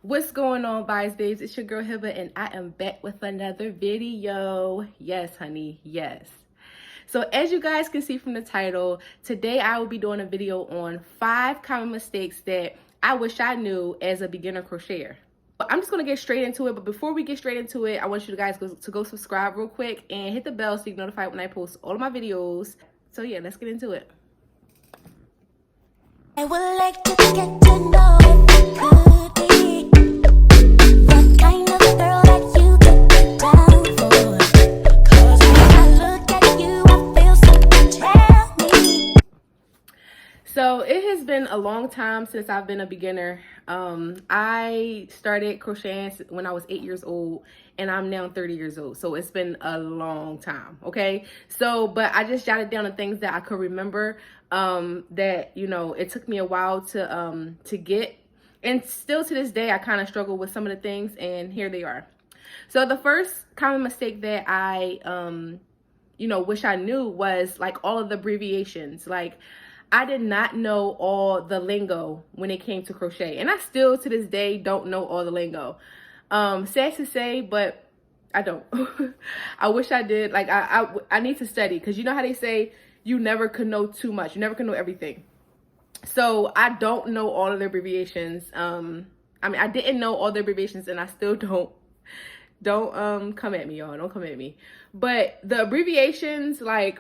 What's going on, babes? It's your girl Hiba, and I am back with another video. Yes, honey, yes. So as you guys can see from the title, today I will be doing a video on 5 common mistakes that I wish I knew as a beginner crocheter. But I'm just gonna get straight into it. But before we get straight into it, I want you guys to go subscribe real quick and hit the bell so you get notified when I post all of my videos. So yeah, let's get into it. I would like to get to know if you could be the kind of girl that you could be down for. 'Cause when I look at you, I feel something tell me. So it has been a long time since I've been a beginner. I started crocheting when I was 8 years old, and I'm now 30 years old. So it's been a long time, okay? So, but I just jotted down the things that I could remember that, you know, it took me a while to get. And still to this day, I kind of struggle with some of the things, and here they are. So the first common mistake that I, wish I knew was like all of the abbreviations. Like, I did not know all the lingo when it came to crochet, and I still to this day don't know all the lingo. Sad to say, but I don't. I wish I did. Like, I need to study, because you know how they say you never could know too much, you never could know everything. So I don't know all of the abbreviations. I didn't know all the abbreviations, and I still don't. Don't come at me, y'all. Don't come at me. But the abbreviations, like,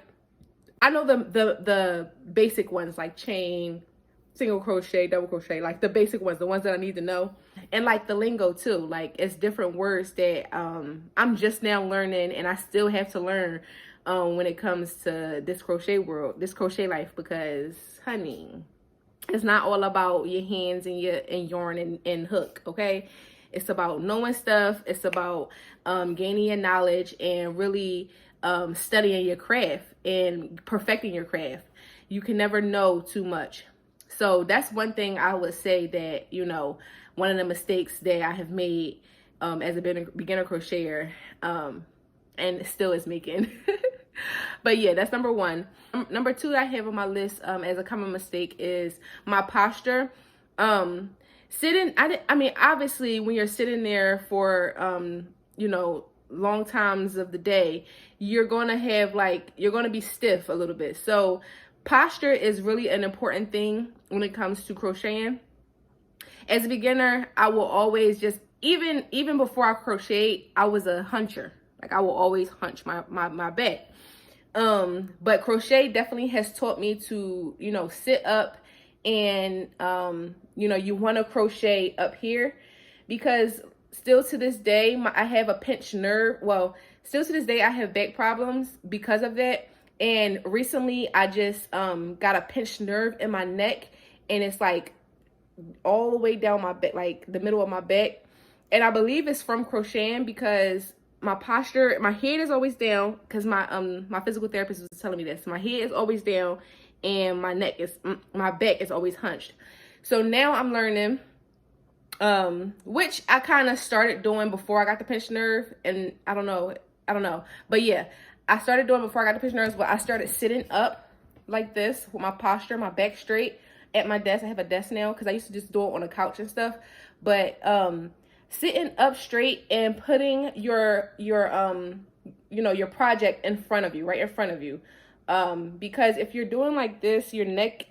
I know the basic ones, like chain, single crochet, double crochet, like the basic ones, the ones that I need to know. And like the lingo too, like it's different words that I'm just now learning, and I still have to learn when it comes to this crochet world, this crochet life, because honey, it's not all about your hands and your yarn and hook, okay? It's about knowing stuff. It's about gaining your knowledge and really studying your craft and perfecting your craft. You can never know too much. So that's one thing I would say that, you know, one of the mistakes that I have made as a beginner crocheter, and still is making. But yeah, that's number one. Number two that I have on my list as a common mistake is my posture. Sitting, obviously when you're sitting there for, long times of the day, you're going to be stiff a little bit. So posture is really an important thing when it comes to crocheting. As a beginner, I will always just, even before I crochet, I was a huncher. Like, I will always hunch my back. But crochet definitely has taught me to, sit up, and, you want to crochet up here, because still to this day, I have a pinched nerve. Well, still to this day, I have back problems because of that. And recently, I just got a pinched nerve in my neck, and it's like all the way down my back, like the middle of my back. And I believe it's from crocheting, because my posture, my head is always down, because my physical therapist was telling me this. My head is always down, and my back is always hunched. So now I'm learning, which I kind of started doing before I got the pinched nerve, and I don't know. But yeah, I started doing before I got the pinched nerves, but I started sitting up like this with my posture, my back straight at my desk. I have a desk now, because I used to just do it on a couch and stuff. But sitting up straight and putting your project in front of you, right in front of you. Because if you're doing like this, your neck,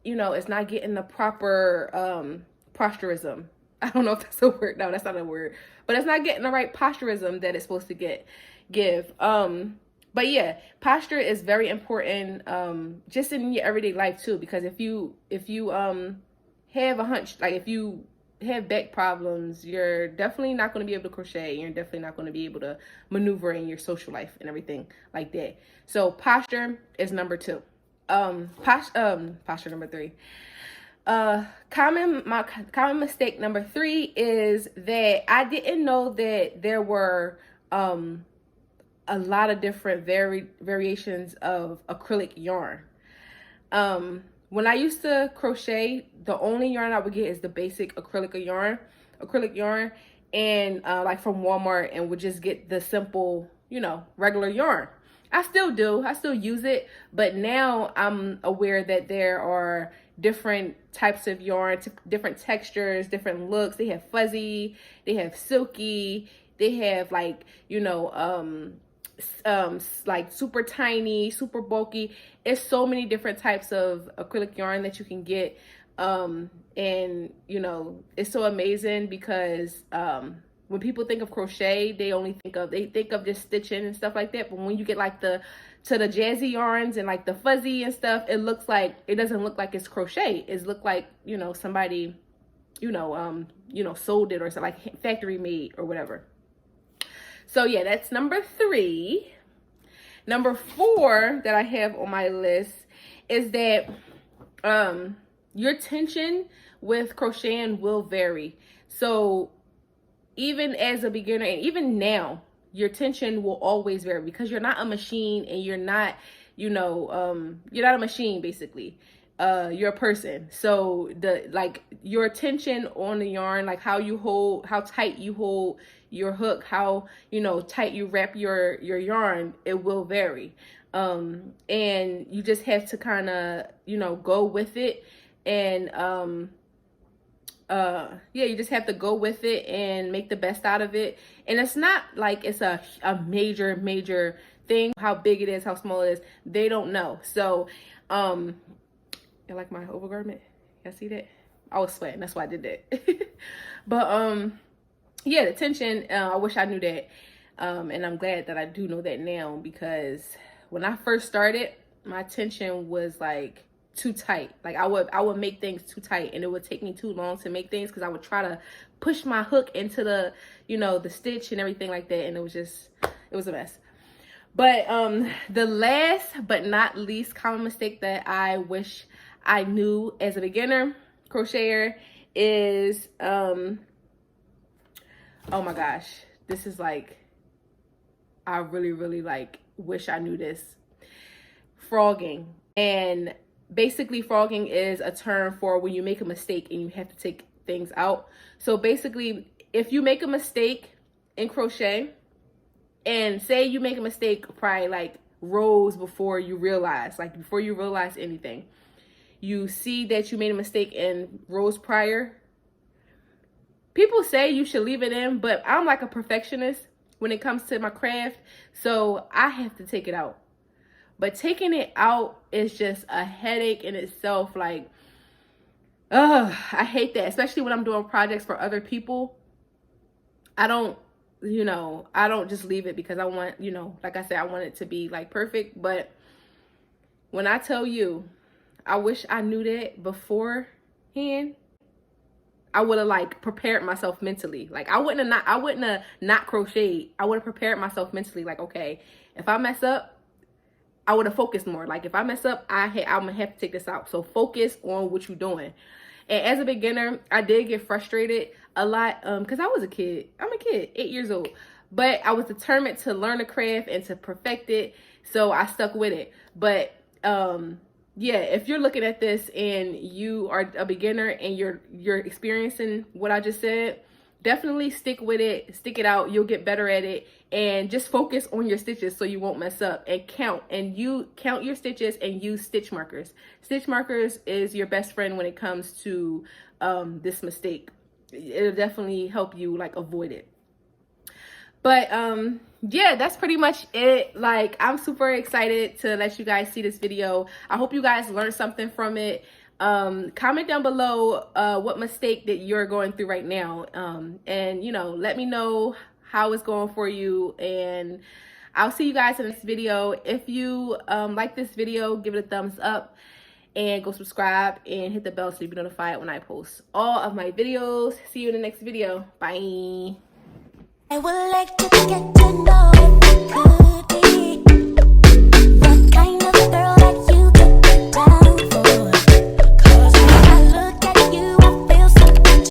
it's not getting the proper posturism. I don't know if that's a word. No, that's not a word. But it's not getting the right posturism that it's supposed to give. But yeah, posture is very important, just in your everyday life too. Because if you have a hunch, like if you have back problems, you're definitely not going to be able to crochet. You're definitely not going to be able to maneuver in your social life and everything like that. So posture is number 2. Posture number 3. Common mistake number 3 is that I didn't know that there were a lot of different variations of acrylic yarn. When I used to crochet, the only yarn I would get is the basic acrylic yarn, and like from Walmart, and would just get the simple, regular yarn. I still use it, but now I'm aware that there are different types of yarn, different textures, different looks. They have fuzzy, they have silky, they have like, you know, like super tiny, super bulky. It's so many different types of acrylic yarn that you can get. And you know, it's so amazing because when people think of crochet, they think of just stitching and stuff like that. But when you get like the jazzy yarns and like the fuzzy and stuff, it doesn't look like it's crochet. It look like, you know, somebody, you know, sold it or something, like factory made or whatever. So yeah, that's number 3. Number 4 that I have on my list is that your tension with crocheting will vary. So even as a beginner and even now, your tension will always vary because you're not a machine, and you're not, you know, you're not a machine basically. You're a person. So your tension on the yarn, like how tight you hold your hook, how, you know, tight you wrap your yarn, it will vary. And you just have to kind of, you know, go with it. And yeah, you just have to go with it and make the best out of it. And it's not like it's a major thing. How big it is, how small it is, they don't know. So you like my overgarment? Y'all see that? I was sweating, that's why I did that. But yeah, the tension, I wish I knew that. And I'm glad that I do know that now, because when I first started, my tension was like too tight. Like I would make things too tight, and it would take me too long to make things because I would try to push my hook into the, you know, the stitch and everything like that, and it was a mess. But the last but not least common mistake that I wish I knew as a beginner crocheter is oh my gosh, this is like, I really like wish I knew this. Frogging. And basically frogging is a term for when you make a mistake and you have to take things out. So basically, if you make a mistake in crochet, and say you make a mistake probably like rows before you realize anything, you see that you made a mistake in rows prior, people say you should leave it in, but I'm like a perfectionist when it comes to my craft, so I have to take it out. But taking it out is just a headache in itself. Like, I hate that, especially when I'm doing projects for other people. I don't just leave it because I want, you know, like I said, I want it to be like perfect. But when I tell you, I wish I knew that beforehand, I would have like prepared myself mentally. Like I wouldn't have not crocheted. I would have prepared myself mentally. Like, okay, if I mess up, I would have focused more. Like if I mess up, I'm gonna have to take this out. So focus on what you're doing. And as a beginner, I did get frustrated a lot because I was a kid. I'm a kid, 8 years old. But I was determined to learn the craft and to perfect it. So I stuck with it. But yeah, if you're looking at this and you are a beginner and you're experiencing what I just said, definitely stick with it, stick it out. You'll get better at it, and just focus on your stitches so you won't mess up, and you count your stitches and use stitch markers. Stitch markers is your best friend when it comes to this mistake. It'll definitely help you like avoid it. But yeah, that's pretty much it. Like, I'm super excited to let you guys see this video. I hope you guys learned something from it. Comment down below what mistake that you're going through right now, and you know, let me know how it's going for you, and I'll see you guys in the next video. If you like this video, give it a thumbs up and go subscribe and hit the bell so you be notified when I post all of my videos. See you in the next video. Bye. I would like to get to know if you could.